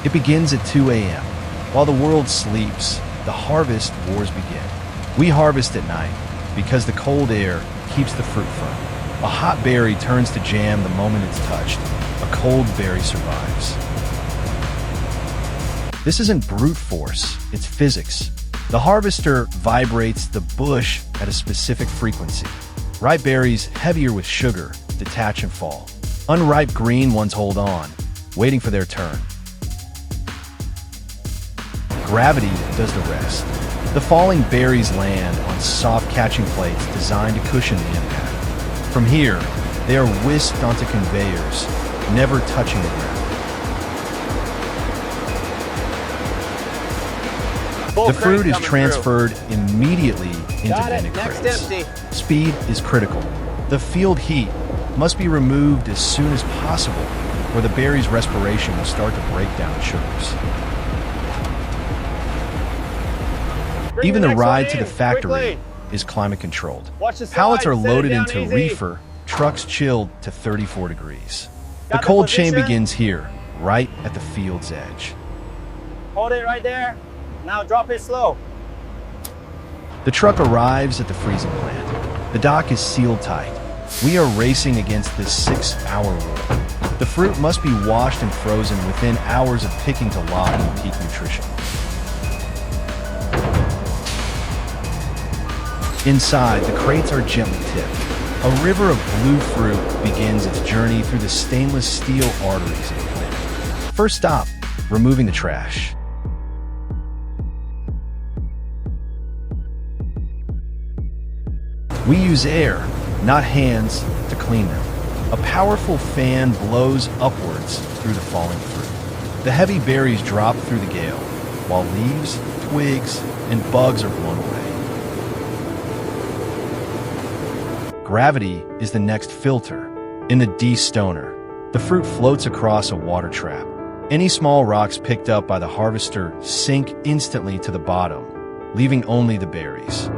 It begins at 2 a.m. While the world sleeps, the harvest wars begin. We harvest at night because the cold air keeps the fruit firm. A hot berry turns to jam the moment it's touched. A cold berry survives. This isn't brute force, it's physics. The harvester vibrates the bush at a specific frequency. Ripe berries, heavier with sugar, detach and fall. Unripe green ones hold on, waiting for their turn. Gravity does the rest. The falling berries land on soft catching plates designed to cushion the impact. From here, they are whisked onto conveyors, never touching the ground. The fruit is transferred immediately into vending crates. Speed is critical. The field heat must be removed as soon as possible, or the berry's respiration will start to break down sugars. Even the ride to the factory is climate controlled. Pallets are loaded into reefer, trucks chilled to 34 degrees. The cold chain begins here, right at the field's edge. Hold it right there. Now drop it slow. The truck arrives at the freezing plant. The dock is sealed tight. We are racing against this 6-hour rule. The fruit must be washed and frozen within hours of picking to lock in peak nutrition. Inside, the crates are gently tipped. A river of blue fruit begins its journey through the stainless steel arteries of the plant. First stop, removing the trash. We use air, not hands, to clean them. A powerful fan blows upwards through the falling fruit. The heavy berries drop through the gale, while leaves, twigs, and bugs are blown away. Gravity is the next filter. In the de-stoner, the fruit floats across a water trap. Any small rocks picked up by the harvester sink instantly to the bottom, leaving only the berries.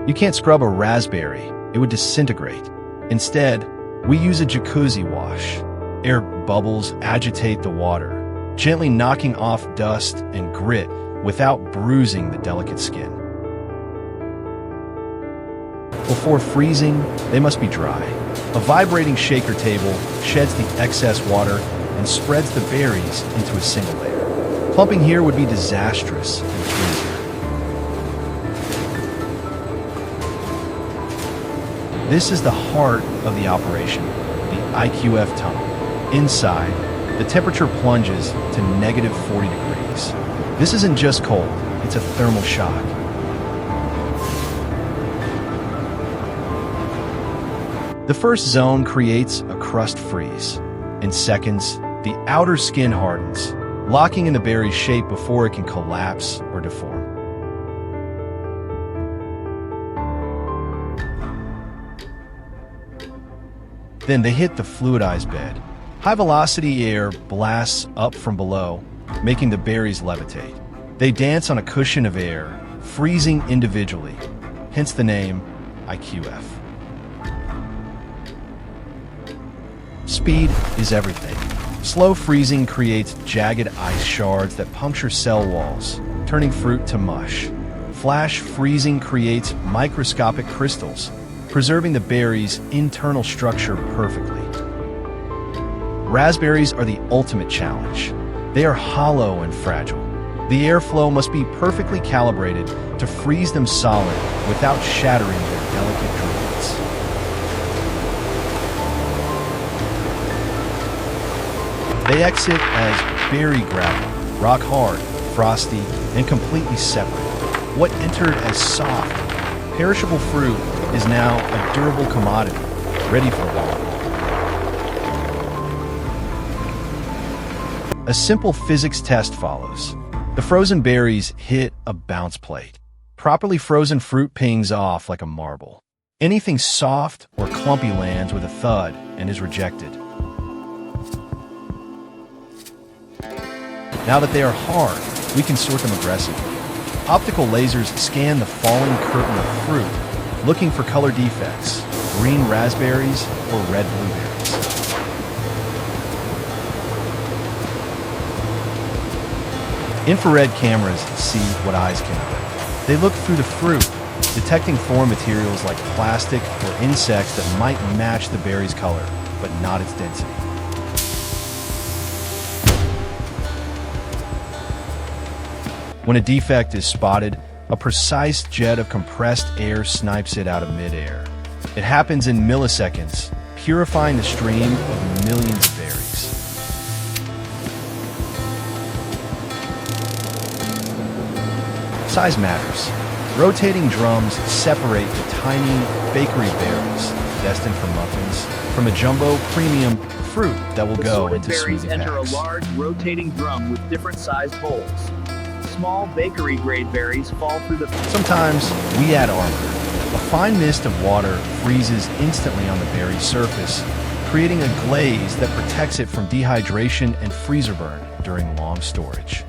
You can't scrub a raspberry, it would disintegrate. Instead, we use a jacuzzi wash. Air bubbles agitate the water, gently knocking off dust and grit without bruising the delicate skin. Before freezing, they must be dry. A vibrating shaker table sheds the excess water and spreads the berries into a single layer. Clumping here would be disastrous and freezing. This is the heart of the operation, the IQF tunnel. Inside, the temperature plunges to negative 40 degrees. This isn't just cold, it's a thermal shock. The first zone creates a crust freeze. In seconds, the outer skin hardens, locking in the berry's shape before it can collapse or deform. Then they hit the fluidized bed. High-velocity air blasts up from below, making the berries levitate. They dance on a cushion of air, freezing individually, hence the name IQF. Speed is everything. Slow freezing creates jagged ice shards that puncture cell walls, turning fruit to mush. Flash freezing creates microscopic crystals, preserving the berry's internal structure perfectly. Raspberries are the ultimate challenge. They are hollow and fragile. The airflow must be perfectly calibrated to freeze them solid without shattering their delicate druids. They exit as berry gravel, rock hard, frosty, and completely separate. What entered as soft, perishable fruit is now a durable commodity, ready for the long haul. A simple physics test follows. The frozen berries hit a bounce plate. Properly frozen fruit pings off like a marble. Anything soft or clumpy lands with a thud and is rejected. Now that they are hard, we can sort them aggressively. Optical lasers scan the falling curtain of fruit, looking for color defects, green raspberries or red blueberries. Infrared cameras see what eyes cannot. They look through the fruit, detecting foreign materials like plastic or insects that might match the berry's color, but not its density. When a defect is spotted, a precise jet of compressed air snipes it out of midair. It happens in milliseconds, purifying the stream of millions of berries. Size matters. Rotating drums separate the tiny bakery berries, destined for muffins, from a jumbo premium fruit that will go into berries smoothie enter packs. a large rotating drum with different sized bowls. Small bakery-grade berries fall through the... Sometimes we add armor. A fine mist of water freezes instantly on the berry's surface, creating a glaze that protects it from dehydration and freezer burn during long storage.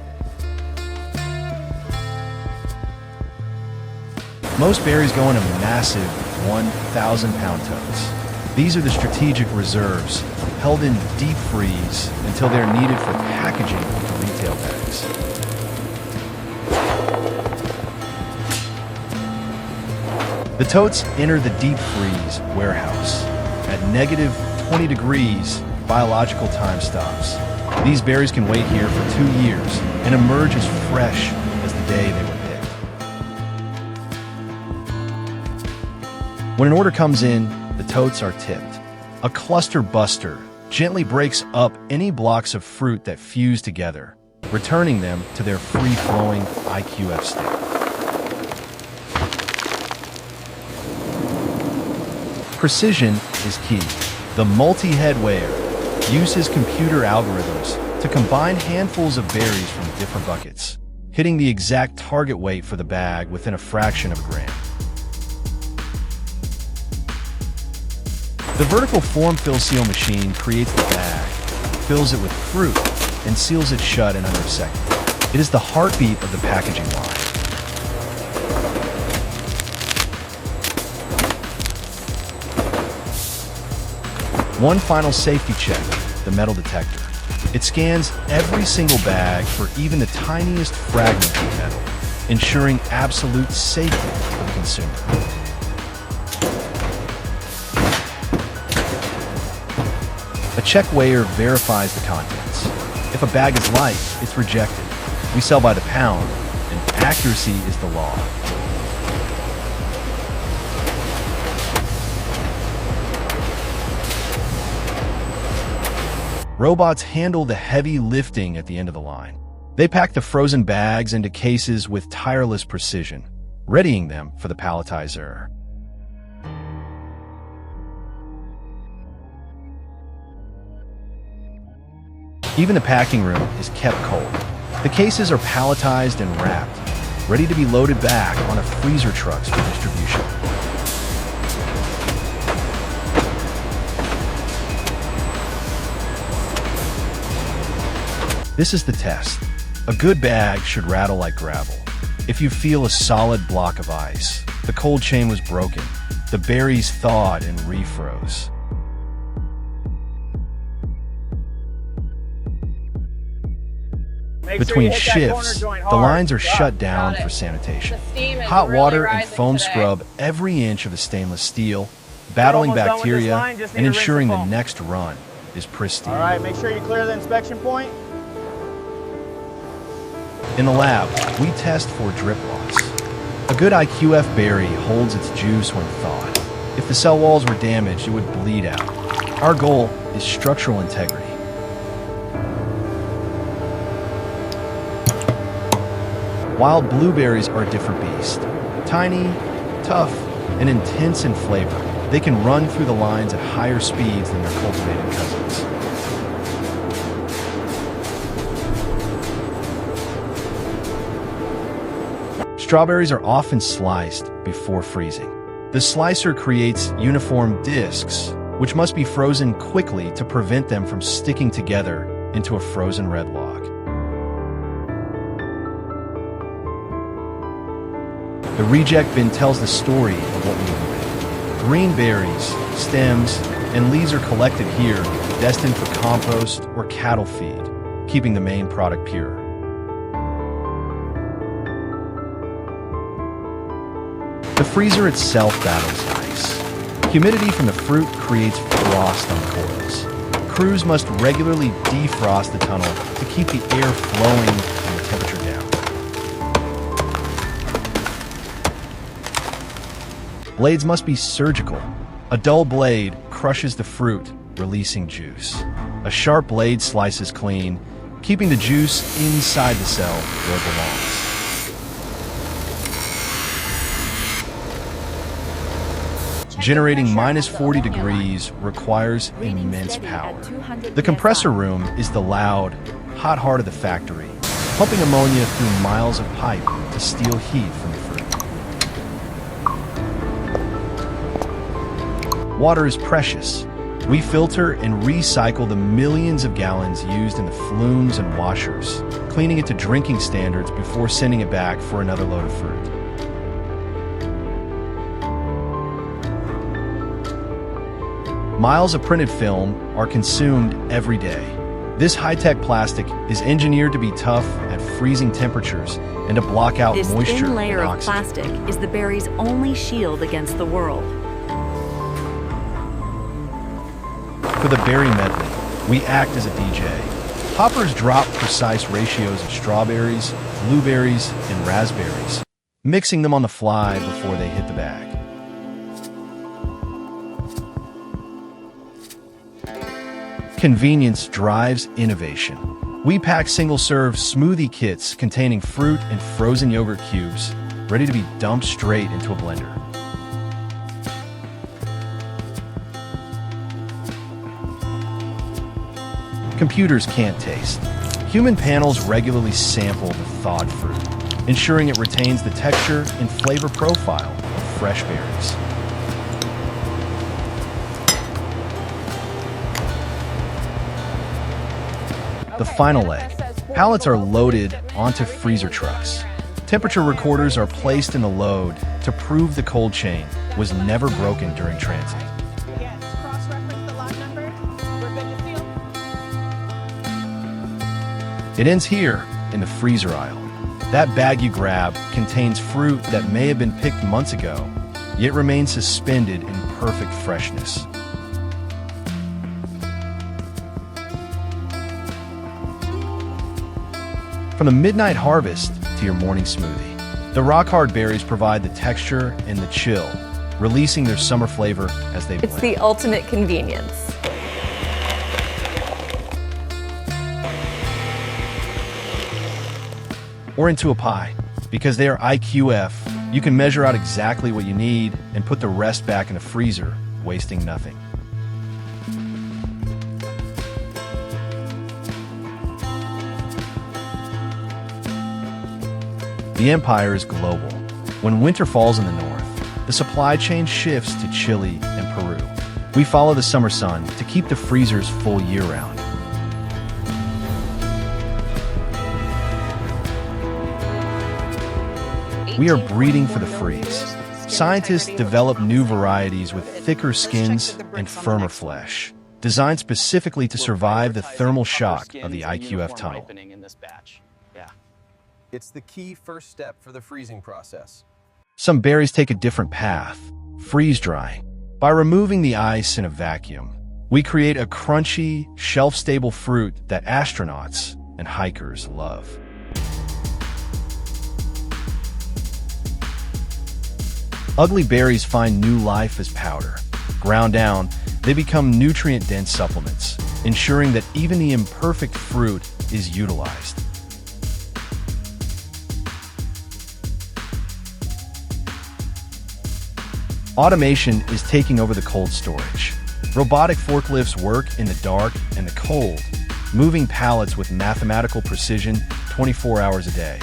Most berries go into massive 1,000-pound totes. These are the strategic reserves, held in deep freeze until they're needed for packaging into retail bags. The totes enter the deep freeze warehouse. At negative 20 degrees, biological time stops. These berries can wait here for 2 years and emerge as fresh as the day they were picked. When an order comes in, the totes are tipped. A cluster buster gently breaks up any blocks of fruit that fuse together, returning them to their free-flowing IQF state. Precision is key. The multi-head weigher uses computer algorithms to combine handfuls of berries from different buckets, hitting the exact target weight for the bag within a fraction of a gram. The vertical form-fill seal machine creates the bag, fills it with fruit, and seals it shut in under a second. It is the heartbeat of the packaging line. One final safety check, the metal detector. It scans every single bag for even the tiniest fragment of metal, ensuring absolute safety for the consumer. A check weigher verifies the contents. If a bag is light, it's rejected. We sell by the pound, and accuracy is the law. Robots handle the heavy lifting at the end of the line. They pack the frozen bags into cases with tireless precision, readying them for the palletizer. Even the packing room is kept cold. The cases are palletized and wrapped, ready to be loaded back on a freezer trucks for distribution. This is the test. A good bag should rattle like gravel. If you feel a solid block of ice, the cold chain was broken. The berries thawed and refroze. Between shifts, the lines are shut down for sanitation. Hot water and foam scrub every inch of the stainless steel, battling bacteria and ensuring the next run is pristine. All right, make sure you clear the inspection point. In the lab, we test for drip loss. A good IQF berry holds its juice when thawed. If the cell walls were damaged, it would bleed out. Our goal is structural integrity. Wild blueberries are a different beast. Tiny, tough, and intense in flavor, they can run through the lines at higher speeds than their cultivated cousins. Strawberries are often sliced before freezing. The slicer creates uniform discs, which must be frozen quickly to prevent them from sticking together into a frozen red log. The reject bin tells the story of what we eat. Green berries, stems, and leaves are collected here, destined for compost or cattle feed, keeping the main product pure. The freezer itself battles ice. Humidity from the fruit creates frost on the coils. Crews must regularly defrost the tunnel to keep the air flowing and the temperature down. Blades must be surgical. A dull blade crushes the fruit, releasing juice. A sharp blade slices clean, keeping the juice inside the cell where it belongs. Generating -40 degrees requires immense power. The compressor room is the loud, hot heart of the factory, pumping ammonia through miles of pipe to steal heat from the fruit. Water is precious. We filter and recycle the millions of gallons used in the flumes and washers, cleaning it to drinking standards before sending it back for another load of fruit. Miles of printed film are consumed every day. This high-tech plastic is engineered to be tough at freezing temperatures and to block out this moisture thin layer and of oxygen. plastic is the berry's only shield against the world. For the berry medley, we act as a DJ. Hoppers drop precise ratios of strawberries, blueberries, and raspberries, mixing them on the fly before they hit the bag. Convenience drives innovation. We pack single-serve smoothie kits containing fruit and frozen yogurt cubes, ready to be dumped straight into a blender. Computers can't taste. Human panels regularly sample the thawed fruit, ensuring it retains the texture and flavor profile of fresh berries. The final leg. Pallets are loaded onto freezer trucks. Temperature recorders are placed in the load to prove the cold chain was never broken during transit. Yes, cross-reference the lot number. We're good to seal. It ends here, in the freezer aisle. That bag you grab contains fruit that may have been picked months ago, yet remains suspended in perfect freshness. From the midnight harvest to your morning smoothie, the rock-hard berries provide the texture and the chill, releasing their summer flavor as they blend. It's the ultimate convenience. Or into a pie. Because they are IQF, you can measure out exactly what you need and put the rest back in the freezer, wasting nothing. The empire is global. When winter falls in the north, the supply chain shifts to Chile and Peru. We follow the summer sun to keep the freezers full year-round. We are breeding for the freeze. Scientists develop new varieties with thicker skins and firmer flesh, designed specifically to survive the thermal shock of the IQF tunnel. It's the key first step for the freezing process. Some berries take a different path, freeze drying. By removing the ice in a vacuum, we create a crunchy, shelf-stable fruit that astronauts and hikers love. Ugly berries find new life as powder. Ground down, they become nutrient-dense supplements, ensuring that even the imperfect fruit is utilized. Automation is taking over the cold storage. Robotic forklifts work in the dark and the cold, moving pallets with mathematical precision 24 hours a day.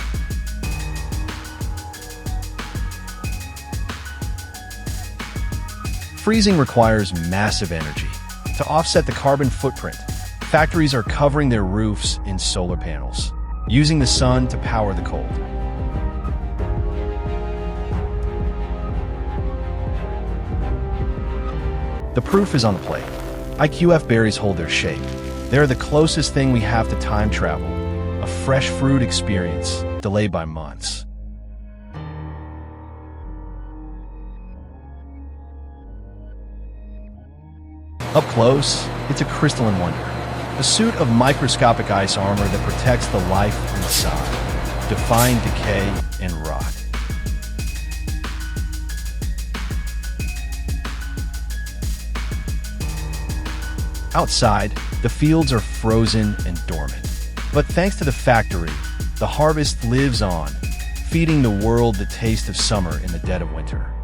Freezing requires massive energy. To offset the carbon footprint, factories are covering their roofs in solar panels, using the sun to power the cold. The proof is on the plate. IQF berries hold their shape. They're the closest thing we have to time travel, a fresh fruit experience delayed by months. Up close, it's a crystalline wonder. A suit of microscopic ice armor that protects the life inside, defying decay and rot. Outside, the fields are frozen and dormant. But thanks to the factory, the harvest lives on, feeding the world the taste of summer in the dead of winter.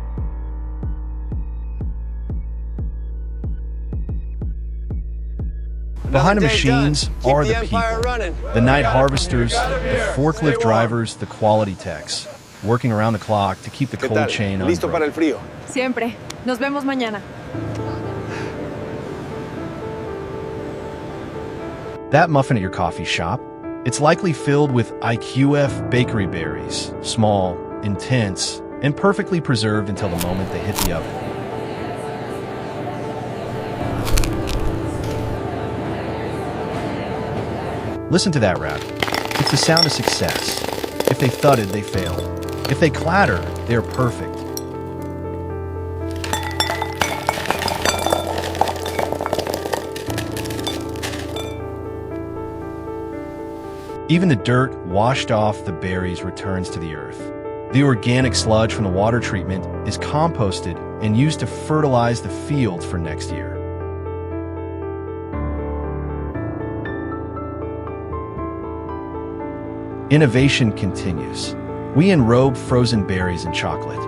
Behind the machines are the people, the night harvesters, the forklift drivers, the quality techs, working around the clock to keep the cold chain unbroken. Siempre. Nos vemos mañana. That muffin at your coffee shop, it's likely filled with IQF bakery berries, small, intense, and perfectly preserved until the moment they hit the oven. Listen to that rap. It's the sound of success. If they thudded, they failed. If they clatter, they're perfect. Even the dirt washed off the berries returns to the earth. The organic sludge from the water treatment is composted and used to fertilize the fields for next year. Innovation continues. We enrobe frozen berries in chocolate.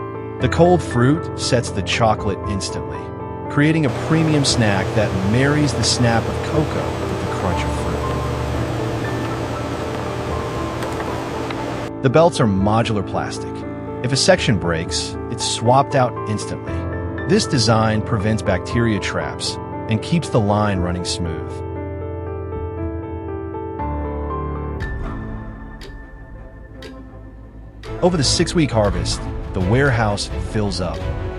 The cold fruit sets the chocolate instantly, creating a premium snack that marries the snap of cocoa with the crunch of fruit. The belts are modular plastic. If a section breaks, it's swapped out instantly. This design prevents bacteria traps and keeps the line running smooth. Over the 6-week harvest, the warehouse fills up.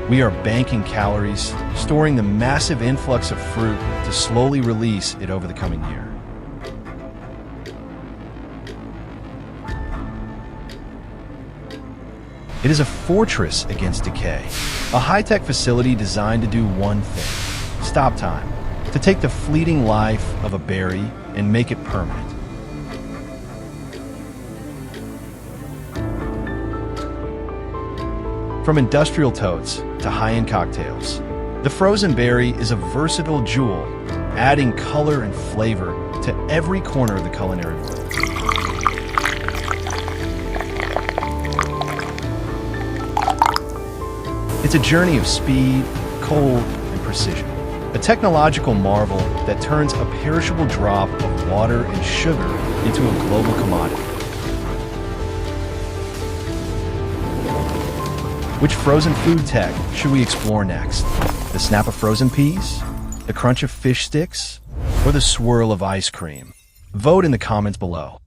We are banking calories, storing the massive influx of fruit to slowly release it over the coming year. It is a fortress against decay, a high-tech facility designed to do one thing: stop time, to take the fleeting life of a berry and make it permanent. From industrial totes to high-end cocktails, the frozen berry is a versatile jewel, adding color and flavor to every corner of the culinary world. It's a journey of speed, cold, and precision. A technological marvel that turns a perishable drop of water and sugar into a global commodity. Which frozen food tech should we explore next? The snap of frozen peas? The crunch of fish sticks? Or the swirl of ice cream? Vote in the comments below.